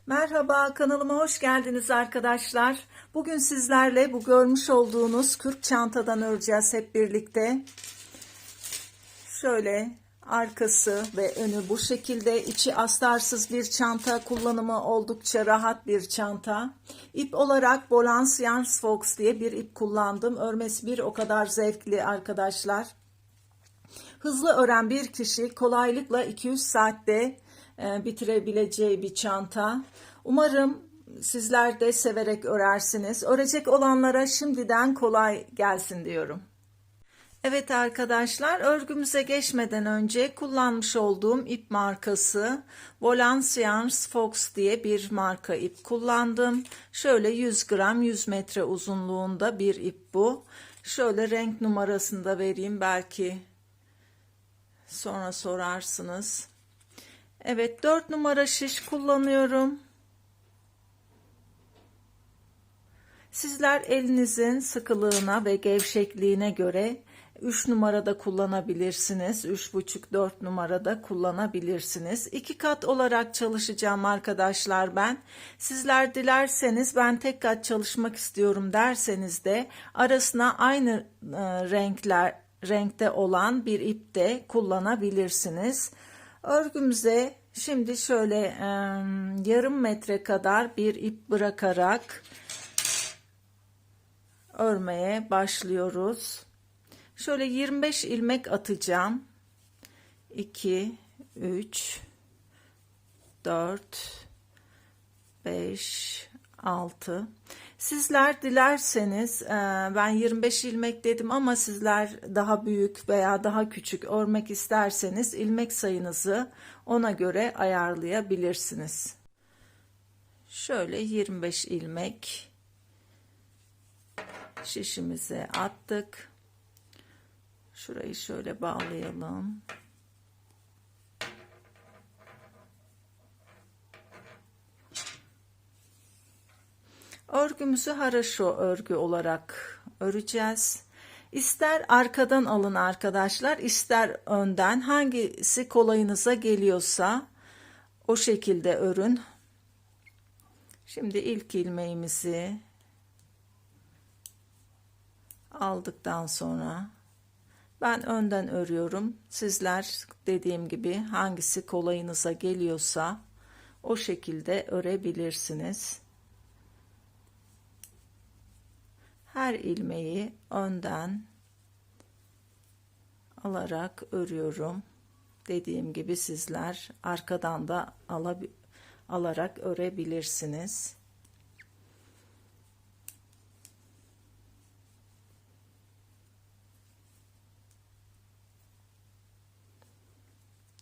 Merhaba, kanalıma hoş geldiniz arkadaşlar. Bugün sizlerle bu görmüş olduğunuz kürk çantadan öreceğiz hep birlikte. Şöyle arkası ve önü bu şekilde, içi astarsız bir çanta, kullanımı oldukça rahat bir çanta. İp olarak Bolans Yarns Fox diye bir ip kullandım. Örmesi bir o kadar zevkli arkadaşlar. Hızlı ören bir kişi kolaylıkla 200 saatte bitirebileceği bir çanta. Umarım sizler de severek örersiniz. Örecek olanlara şimdiden kolay gelsin diyorum. Evet arkadaşlar, örgümüze geçmeden önce kullanmış olduğum ip markası Volans Yarns Fox diye bir marka ip kullandım. Şöyle 100 gram 100 metre uzunluğunda bir ip bu. Şöyle renk numarasını da vereyim, belki sonra sorarsınız. Evet, 4 numara şiş kullanıyorum. Sizler elinizin sıkılığına ve gevşekliğine göre 3 numarada kullanabilirsiniz. 3,5-4 numarada kullanabilirsiniz. 2 kat olarak çalışacağım arkadaşlar ben. Sizler dilerseniz ben tek kat çalışmak istiyorum derseniz de arasına aynı renkte olan bir ip de kullanabilirsiniz. Örgümüze şimdi şöyle yarım metre kadar bir ip bırakarak örmeye başlıyoruz. Şöyle 25 ilmek atacağım. 2, 3, 4, 5, 6. Sizler dilerseniz ben 25 ilmek dedim ama sizler daha büyük veya daha küçük örmek isterseniz ilmek sayınızı ona göre ayarlayabilirsiniz. Şöyle 25 ilmek şişimize attık. Şurayı şöyle bağlayalım. Örgümüzü haraşo örgü olarak öreceğiz. İster arkadan alın arkadaşlar, ister önden, hangisi kolayınıza geliyorsa o şekilde örün. Şimdi ilk ilmeğimizi aldıktan sonra ben önden örüyorum. Sizler dediğim gibi hangisi kolayınıza geliyorsa o şekilde örebilirsiniz. Her ilmeği önden alarak örüyorum. Dediğim gibi sizler arkadan da alarak örebilirsiniz.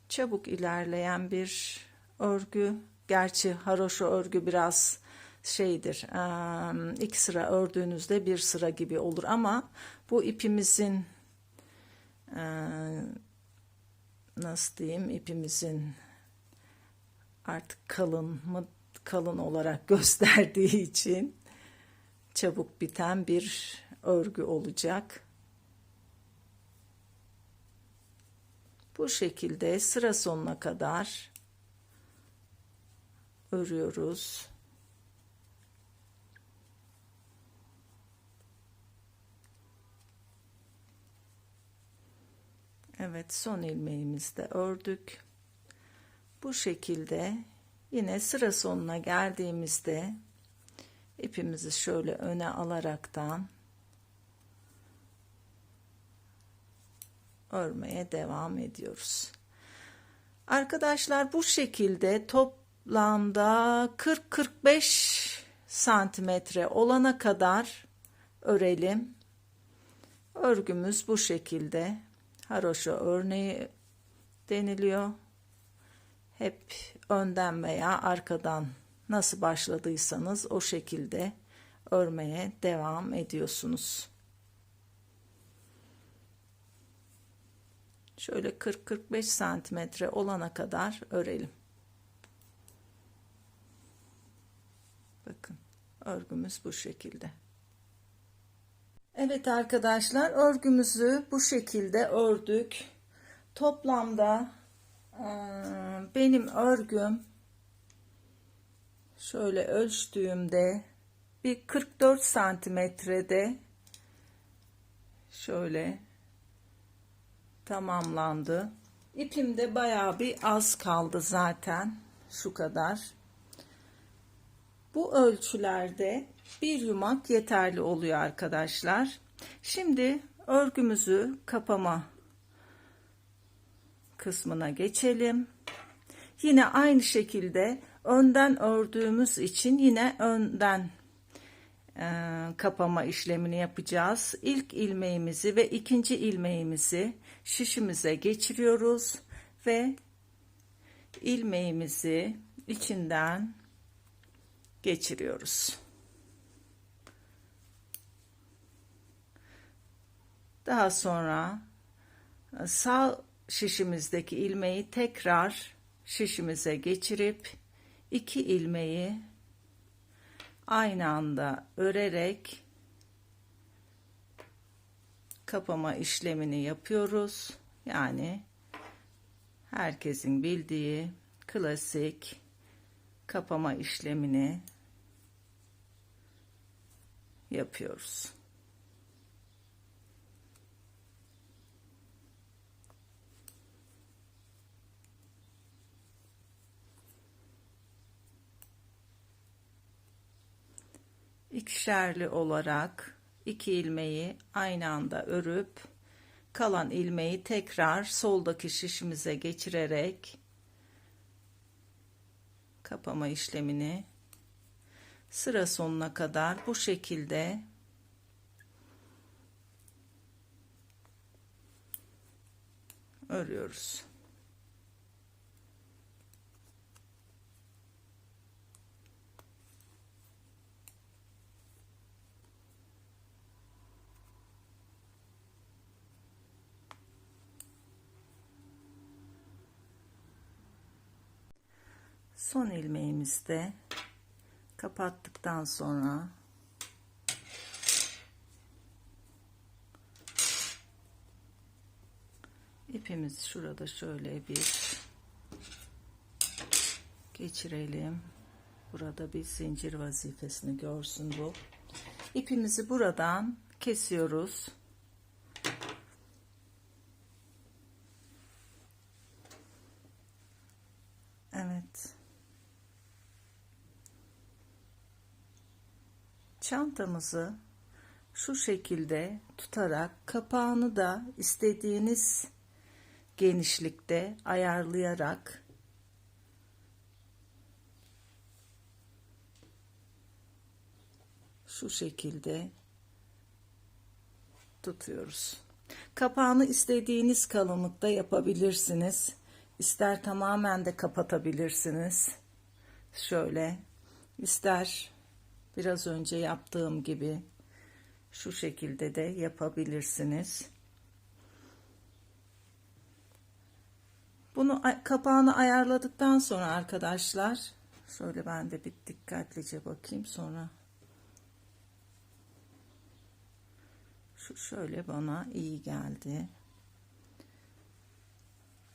Çabuk ilerleyen bir örgü. Gerçi haroşa örgü biraz şeydir. İki sıra ördüğünüzde bir sıra gibi olur ama bu ipimizin nasıl diyeyim, ipimizin artık kalın olarak gösterdiği için çabuk biten bir örgü olacak. Bu şekilde sıra sonuna kadar örüyoruz. Evet, son ilmeğimizi de ördük. Bu şekilde yine sıra sonuna geldiğimizde ipimizi şöyle öne alaraktan örmeye devam ediyoruz. Arkadaşlar bu şekilde toplamda 40-45 santimetre olana kadar örelim. Örgümüz bu şekilde. Haroşa örneği deniliyor. Hep önden veya arkadan nasıl başladıysanız o şekilde örmeye devam ediyorsunuz. Şöyle 40-45 santimetre olana kadar örelim. Bakın, örgümüz bu şekilde. Evet arkadaşlar, örgümüzü bu şekilde ördük. Toplamda benim örgüm Şöyle ölçtüğümde bir 44 santimetrede şöyle tamamlandı. İpim de bayağı bir az kaldı zaten, şu kadar. Bu ölçülerde bir yumak yeterli oluyor arkadaşlar. Şimdi örgümüzü kapama kısmına geçelim. Yine aynı şekilde önden ördüğümüz için yine önden kapama işlemini yapacağız. İlk ilmeğimizi ve ikinci ilmeğimizi şişimize geçiriyoruz ve ilmeğimizi içinden geçiriyoruz. Daha sonra sağ şişimizdeki ilmeği tekrar şişimize geçirip iki ilmeği aynı anda örerek kapama işlemini yapıyoruz. Yani herkesin bildiği klasik kapama işlemini yapıyoruz. İkişerli olarak iki ilmeği aynı anda örüp kalan ilmeği tekrar soldaki şişimize geçirerek kapama işlemini sıra sonuna kadar bu şekilde örüyoruz. Son ilmeğimizde kapattıktan sonra ipimizi şurada şöyle bir geçirelim. Burada bir zincir vazifesini görsün bu. İpimizi buradan kesiyoruz. Evet. Çantamızı şu şekilde tutarak kapağını da istediğiniz genişlikte ayarlayarak şu şekilde tutuyoruz. Kapağını istediğiniz kalınlıkta yapabilirsiniz. İster tamamen de kapatabilirsiniz. Şöyle, ister biraz önce yaptığım gibi şu şekilde de yapabilirsiniz. Bunu kapağını ayarladıktan sonra arkadaşlar, şöyle ben de bir dikkatlice bakayım sonra. Şu şöyle bana iyi geldi.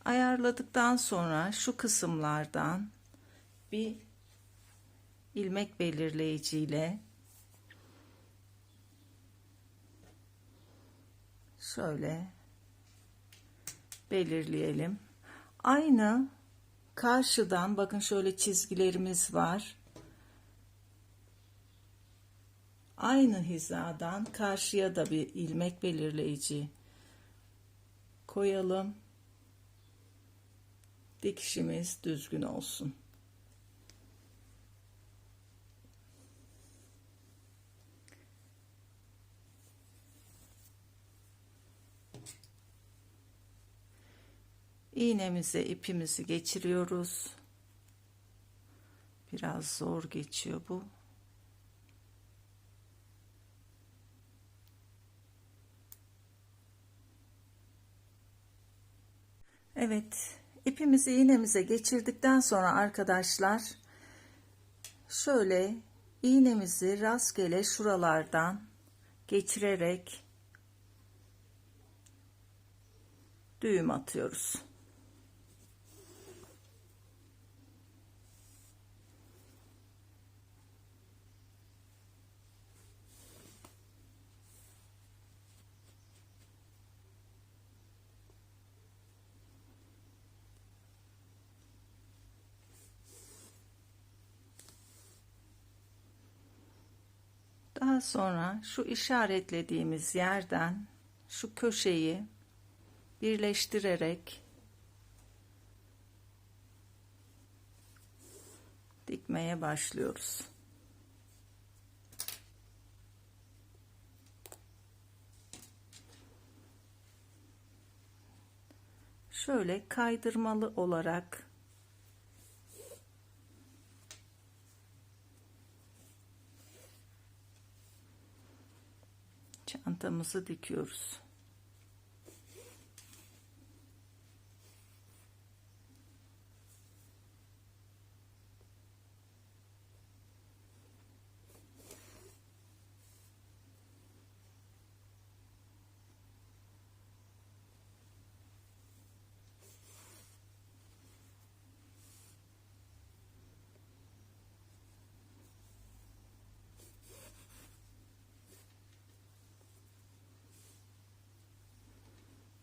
Ayarladıktan sonra şu kısımlardan bir ilmek belirleyiciyle şöyle belirleyelim. Aynı karşıdan bakın şöyle çizgilerimiz var. Aynı hizadan karşıya da bir ilmek belirleyici koyalım. Dikişimiz düzgün olsun. İğnemize ipimizi geçiriyoruz. Biraz zor geçiyor bu. Evet, ipimizi iğnemize geçirdikten sonra arkadaşlar şöyle iğnemizi rastgele şuralardan geçirerek düğüm atıyoruz. Daha sonra şu işaretlediğimiz yerden şu köşeyi birleştirerek dikmeye başlıyoruz. Şöyle kaydırmalı olarak çantamızı dikiyoruz.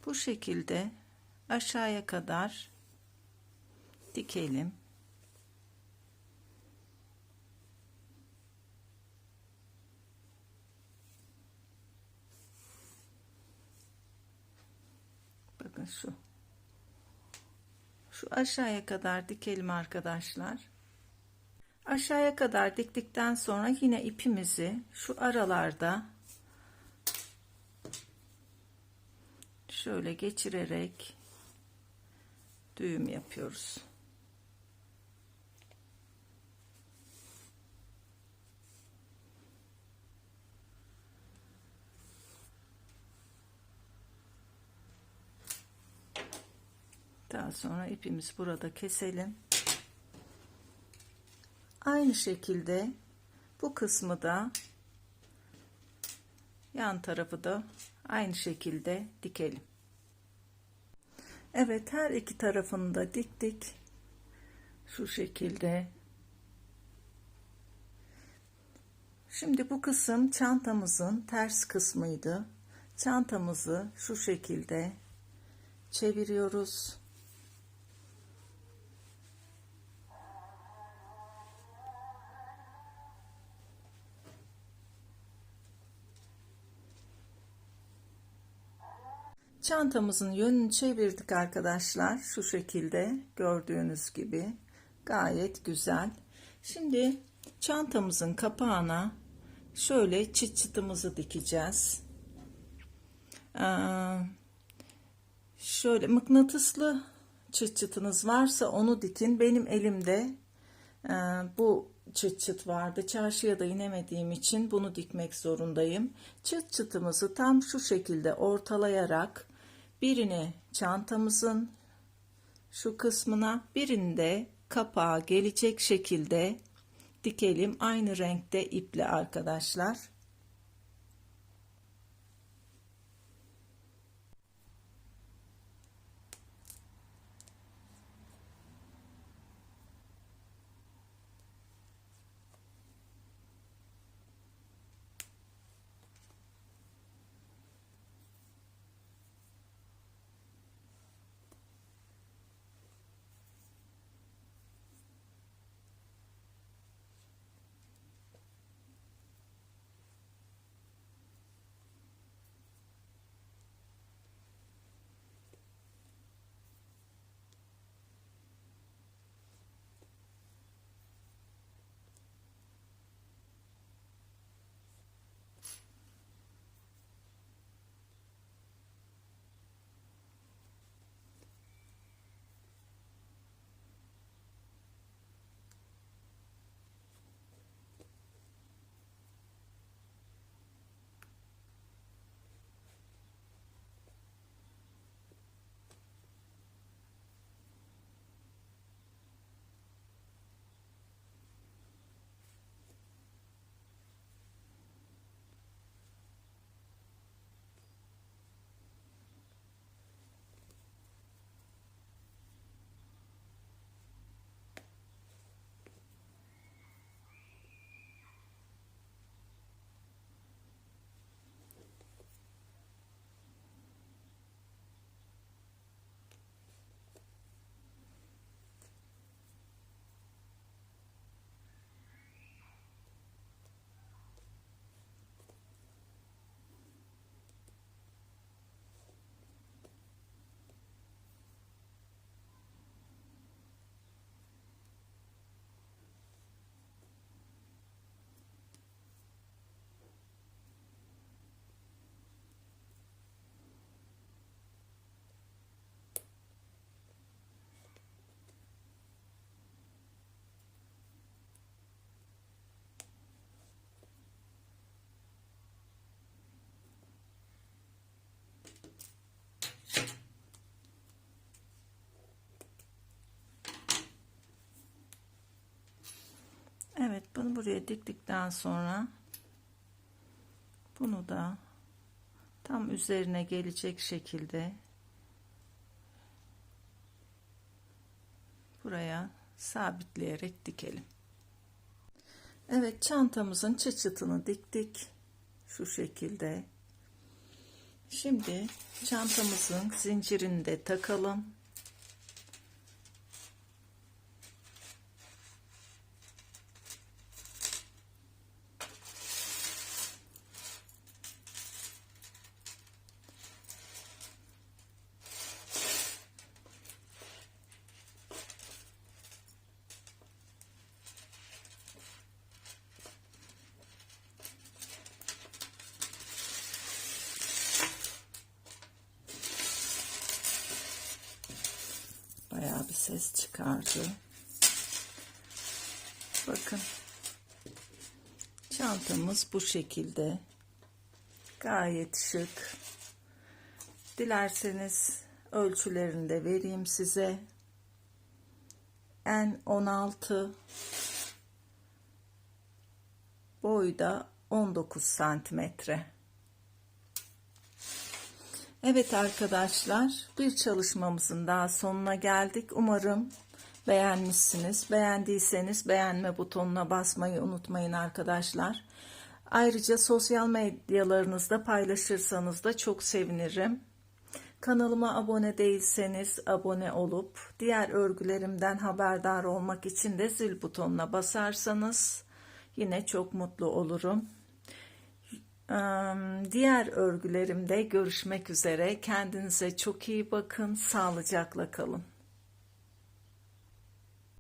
Bu şekilde aşağıya kadar dikelim. Bakın şu aşağıya kadar dikelim arkadaşlar. Aşağıya kadar diktikten sonra yine ipimizi şu aralarda şöyle geçirerek düğüm yapıyoruz. Daha sonra ipimizi burada keselim. Aynı şekilde bu kısmı da yan tarafı da aynı şekilde dikelim. Evet, her iki tarafını da diktik. Şu şekilde. Şimdi bu kısım çantamızın ters kısmıydı. Çantamızı şu şekilde çeviriyoruz. Çantamızın yönünü çevirdik arkadaşlar. Şu şekilde gördüğünüz gibi gayet güzel. Şimdi çantamızın kapağına şöyle çıt çıtımızı dikeceğiz. Şöyle mıknatıslı çıt çıtınız varsa onu dikin. Benim elimde bu çıt çıt vardı. Çarşıya da inemediğim için bunu dikmek zorundayım. Çıt çıtımızı tam şu şekilde ortalayarak birini çantamızın şu kısmına, birini de kapağa gelecek şekilde dikelim. Aynı renkte iple arkadaşlar. Bunu buraya diktikten sonra bunu da tam üzerine gelecek şekilde buraya sabitleyerek dikelim. Evet, çantamızın çıçıtını diktik. Şu şekilde. Şimdi çantamızın zincirini de takalım. Bayağı bir ses çıkardı. Bakın. Çantamız bu şekilde. Gayet şık. Dilerseniz ölçülerini de vereyim size. En 16, boyda 19 santimetre. Evet arkadaşlar, bir çalışmamızın daha sonuna geldik. Umarım beğenmişsiniz. Beğendiyseniz beğenme butonuna basmayı unutmayın arkadaşlar. Ayrıca sosyal medyalarınızda paylaşırsanız da çok sevinirim. Kanalıma abone değilseniz abone olup diğer örgülerimden haberdar olmak için de zil butonuna basarsanız yine çok mutlu olurum. Diğer örgülerimde görüşmek üzere. Kendinize çok iyi bakın. Sağlıcakla kalın.